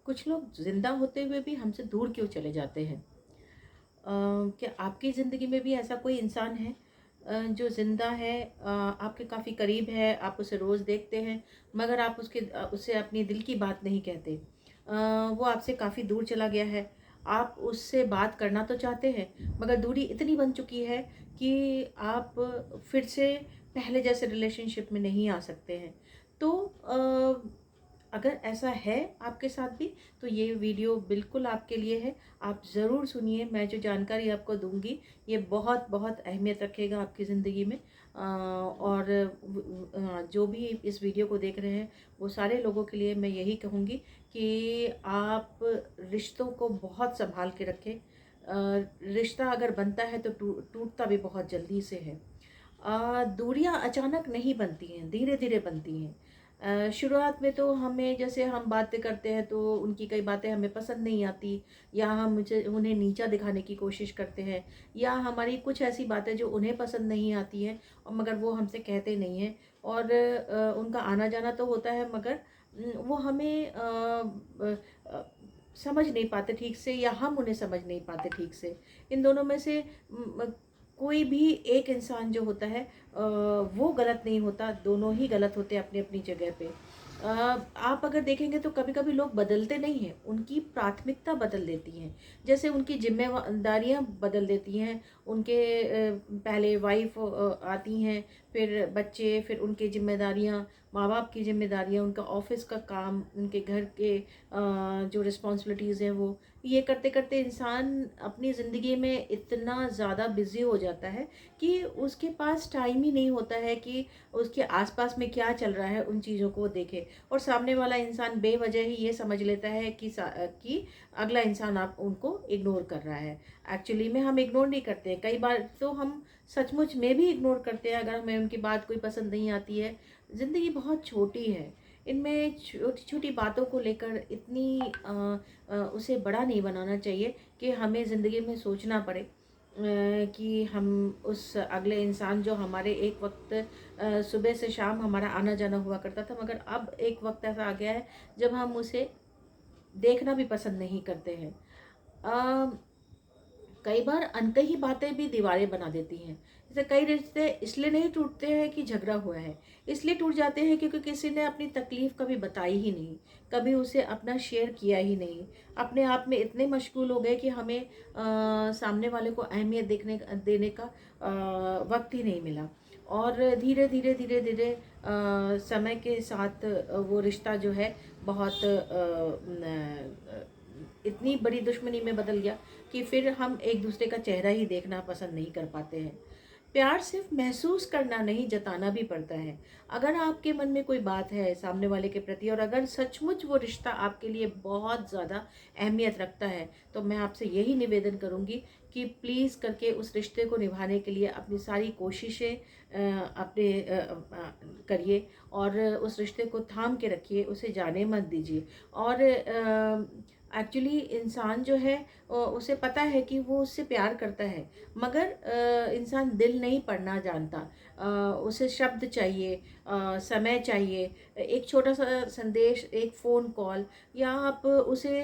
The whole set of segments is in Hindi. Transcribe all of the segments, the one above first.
कुछ लोग ज़िंदा होते हुए भी हमसे दूर क्यों चले जाते हैं? क्या आपकी ज़िंदगी में भी ऐसा कोई इंसान है जो ज़िंदा है, आपके काफ़ी करीब है, आप उसे रोज़ देखते हैं, मगर आप उससे अपनी दिल की बात नहीं कहते। वो आपसे काफ़ी दूर चला गया है, आप उससे बात करना तो चाहते हैं, मगर दूरी इतनी बन चुकी है कि आप फिर से पहले जैसे रिलेशनशिप में नहीं आ सकते हैं। तो अगर ऐसा है आपके साथ भी, तो ये वीडियो बिल्कुल आपके लिए है। आप ज़रूर सुनिए, मैं जो जानकारी आपको दूँगी, ये बहुत बहुत अहमियत रखेगा आपकी ज़िंदगी में। और जो भी इस वीडियो को देख रहे हैं, वो सारे लोगों के लिए मैं यही कहूँगी कि आप रिश्तों को बहुत सँभाल के रखें। रिश्ता अगर बनता है तो टूटता भी बहुत जल्दी से है। दूरियाँ अचानक नहीं बनती हैं, धीरे-धीरे बनती हैं। शुरुआत में तो हमें, जैसे हम बातें करते हैं तो उनकी कई बातें हमें पसंद नहीं आती, या हम मुझे उन्हें नीचा दिखाने की कोशिश करते हैं, या हमारी कुछ ऐसी बातें जो उन्हें पसंद नहीं आती हैं और मगर वो हमसे कहते नहीं हैं, और उनका आना-जाना तो होता है, मगर वो हमें समझ नहीं पाते ठीक से, या हम उन्हें समझ नहीं पाते ठीक से। इन दोनों में से कोई भी एक इंसान जो होता है, वो गलत नहीं होता, दोनों ही गलत होते हैं अपनी-अपनी जगह पे। आप अगर देखेंगे तो कभी-कभी लोग बदलते नहीं हैं, उनकी प्राथमिकता बदल देती हैं। जैसे उनकी ज़िम्मेदारियाँ बदल देती हैं, उनके पहले वाइफ़ आती हैं, फिर बच्चे, फिर उनकी ज़िम्मेदारियाँ, माँ-बाप की ज़िम्मेदारियाँ, उनका ऑफ़िस का काम, उनके घर के जो रिस्पॉन्सिबिलिटीज़ हैं वो, ये करते-करते इंसान अपनी ज़िंदगी में इतना ज़्यादा बिज़ी हो जाता है कि उसके पास टाइम ही नहीं होता है कि उसके आस-पास में क्या चल रहा है, उन चीज़ों को वो देखे। और सामने वाला इंसान बेवजह ही ये समझ लेता है कि अगला इंसान आप उनको इग्नोर कर रहा है। एक्चुअली में हम इग्नोर नहीं करते हैं, कई बार तो हम सचमुच में भी इग्नोर करते हैं अगर हमें उनकी बात कोई पसंद नहीं आती है। ज़िंदगी बहुत छोटी है, इनमें छोटी-छोटी बातों को लेकर इतनी उसे बड़ा नहीं बनाना चाहिए कि हमें ज़िंदगी में सोचना पड़े कि हम उस अगले इंसान जो हमारे एक वक़्त सुबह से शाम हमारा आना-जाना हुआ करता था, मगर अब एक वक़्त ऐसा आ गया है जब हम उसे देखना भी पसंद नहीं करते हैं। अ, कई बार अनकही बातें भी दीवारें बना देती हैं। जैसे कई रिश्ते इसलिए नहीं टूटते हैं कि झगड़ा हुआ है, इसलिए टूट जाते हैं क्योंकि किसी ने अपनी तकलीफ़ कभी बताई ही नहीं, कभी उसे अपना शेयर किया ही नहीं। अपने आप में इतने मशगूल हो गए कि हमें सामने वाले को अहमियत देने का वक़्त ही नहीं मिला। और धीरे-धीरे, धीरे-धीरे समय के साथ वो रिश्ता जो है बहुत इतनी बड़ी दुश्मनी में बदल गया कि फिर हम एक दूसरे का चेहरा ही देखना पसंद नहीं कर पाते हैं। प्यार सिर्फ महसूस करना नहीं, जताना भी पड़ता है। अगर आपके मन में कोई बात है सामने वाले के प्रति, और अगर सचमुच वो रिश्ता आपके लिए बहुत ज़्यादा अहमियत रखता है, तो मैं आपसे यही निवेदन करूँगी कि प्लीज़ करके उस रिश्ते को निभाने के लिए अपनी सारी कोशिशें करिए, और उस रिश्ते को थाम के रखिए, उसे जाने मत दीजिए। और एक्चुअली इंसान जो है, उसे पता है कि वो उससे प्यार करता है, मगर इंसान दिल नहीं पढ़ना जानता। उसे शब्द चाहिए, समय चाहिए, एक छोटा-सा संदेश, एक फ़ोन कॉल, या आप उसे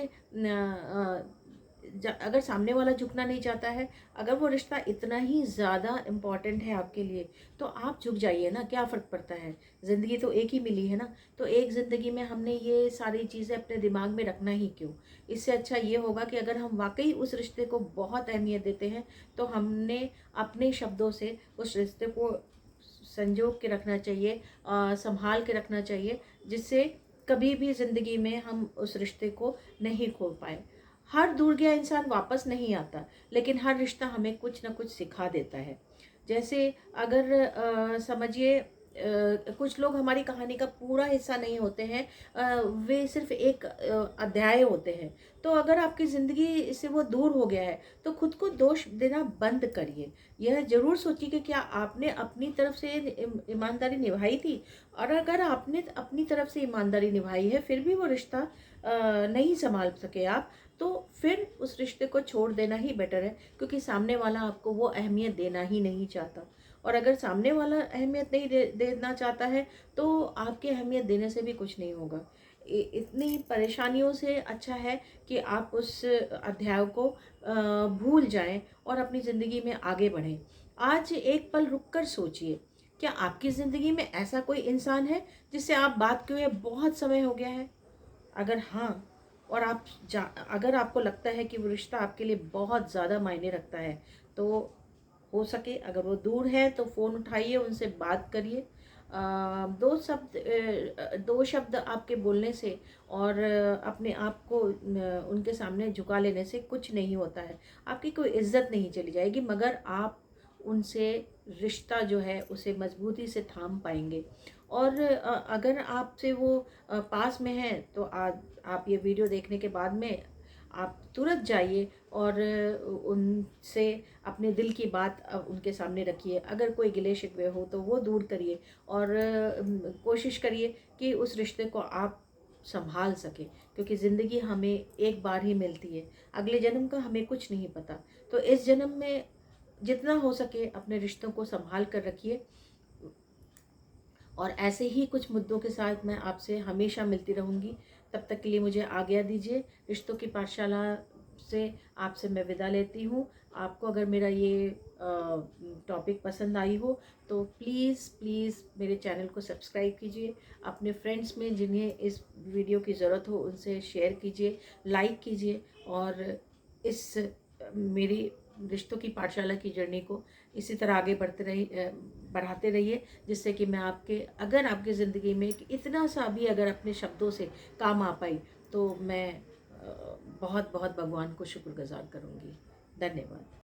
अगर सामने वाला झुकना नहीं चाहता है, अगर वो रिश्ता इतना ही ज़्यादा इम्पोर्टेंट है आपके लिए, तो आप झुक जाइए ना, क्या फ़र्क पड़ता है? ज़िंदगी तो एक ही मिली है ना, तो एक ज़िंदगी में हमने ये सारी चीज़ें अपने दिमाग में रखना ही क्यों? इससे अच्छा ये होगा कि अगर हम वाक़ई उस रिश्ते को बहुत अहमियत देते हैं, तो हमने अपने शब्दों से उस रिश्ते को संजो के रखना चाहिए, सँभाल के रखना चाहिए, जिससे कभी भी ज़िंदगी में हम उस रिश्ते को नहीं खो पाएँ। हर दूर गया इंसान वापस नहीं आता, लेकिन हर रिश्ता हमें कुछ न कुछ सिखा देता है। जैसे अगर समझिए, कुछ लोग हमारी कहानी का पूरा हिस्सा नहीं होते हैं, वे सिर्फ़ एक अध्याय होते हैं। तो अगर आपकी ज़िंदगी से वो दूर हो गया है, तो खुद को दोष देना बंद करिए। यह ज़रूर सोचिए कि क्या आपने अपनी तरफ से ईमानदारी निभाई थी? और अगर आपने अपनी तरफ से ईमानदारी निभाई है, फिर भी वो रिश्ता नहीं सँभाल सके आप, तो फिर उस रिश्ते को छोड़ देना ही बेटर है, क्योंकि सामने वाला आपको वो अहमियत देना ही नहीं चाहता। और अगर सामने वाला अहमियत नहीं देना चाहता है, तो आपकी अहमियत देने से भी कुछ नहीं होगा। इतनी परेशानियों से अच्छा है कि आप उस अध्याय को भूल जाएं और अपनी ज़िंदगी में आगे बढ़ें। आज एक पल रुक कर सोचिए, क्या आपकी ज़िंदगी में ऐसा कोई इंसान है जिससे आप बात किए हुए बहुत समय हो गया है? अगर हाँ, और अगर आपको लगता है कि वो रिश्ता आपके लिए बहुत ज़्यादा मायने रखता है, तो हो सके अगर वो दूर है तो फ़ोन उठाइए, उनसे बात करिए। 2 शब्द आपके बोलने से और अपने आप को उनके सामने झुका लेने से कुछ नहीं होता है। आपकी कोई इज़्ज़त नहीं चली जाएगी, मगर आप उनसे रिश्ता जो है उसे मज़बूती से थाम पाएँगे। और अगर आपसे वो पास में हैं तो आप ये वीडियो देखने के बाद में आप तुरंत जाइए और उनसे अपने दिल की बात उनके सामने रखिए। अगर कोई गिले-शिकवे हो तो वो दूर करिए और कोशिश करिए कि उस रिश्ते को आप सँभाल सकें, क्योंकि ज़िंदगी हमें एक बार ही मिलती है। अगले जन्म का हमें कुछ नहीं पता। तो इस जन्म में जितना हो सके अपने रिश्तों को सँभाल कर रखिए। और ऐसे ही कुछ मुद्दों के साथ मैं आपसे हमेशा मिलती रहूँगी। तब तक के लिए मुझे आज्ञा दीजिए। रिश्तों की पाठशाला से आपसे मैं विदा लेती हूँ। आपको अगर मेरा ये टॉपिक पसंद आई हो तो प्लीज़ प्लीज़ मेरे चैनल को सब्सक्राइब कीजिए। अपने फ्रेंड्स में जिन्हें इस वीडियो की ज़रूरत हो उनसे शेयर कीजिए, लाइक कीजिए और इस मेरी रिश्तों की पाठशाला की जर्नी को इसी तरह आगे बढ़ाते रहिए, जिससे कि मैं अगर आपकी ज़िंदगी में इतना सा भी अगर अपने शब्दों से काम आ पाई तो मैं बहुत बहुत भगवान को शुक्रगुज़ार करूँगी। धन्यवाद।